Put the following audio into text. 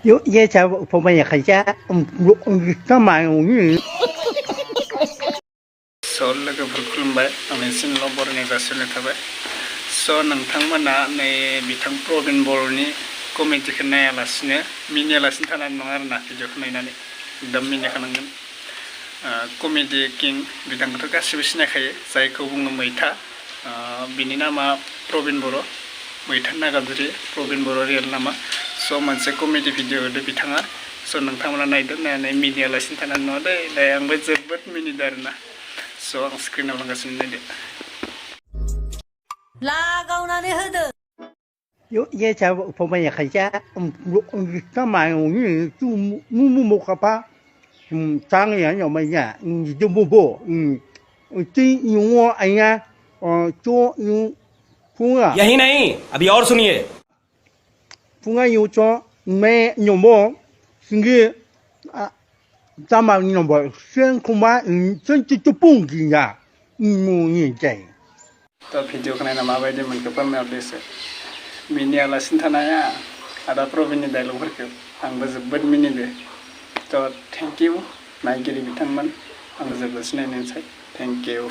有也在旁边也看见，干嘛用语？So लोगोफोर खुलुमबाय आंनि चेनेलाव बरायनाय जासिहरनाय थाबाय। So नोंथांमोना नै बिथां प्रबिन बर'नि कमेडिखौ नायालासिनो मिनियालासिनो थानाय नङा आरोना भिडिअखौ नायनानै एकदम मिनिखानांगोन। कमेडि किं बिथांखौथ' गासिबो सिनायखायो जायखौ बुङो मैथा। बिनि नामा प्रबिन बर', मैथा नागाजुरि प्रबिन बर' रियेल नामा। स' मोनसे कमेडि भिडिअ होदो बिथाङा। स' नोंथांमोना नायदो, नायनानै मिनियालासिनो थानाय नङा दै, दायो आंबो जोबोद मिनिदों आरोना। स' आं स्क्रिनाव लांगासिनो नायदो। लागावनानै होदो।也在旁边也看见，干嘛用语就木可怕，长眼要么呀，你就不，真用我哎呀，做用风啊， यही नहीं अभी और सुनिए। 风啊有做没用不，是个啊，咱们用不，先恐怕真就蹦进呀，人在。दा भिडिअखौ नायना माबायदि मोनखो फोरमायहरदो एसे। मिनियालासिनो थानाया आदा प्रबिननि डायलगफोरखौ आंबो जोबोद मिनिदो। थ' थेंक इउ नायगिरि बिथांमोन, आंबो जोबोद सिनायनायनिसाय थेंक इउ।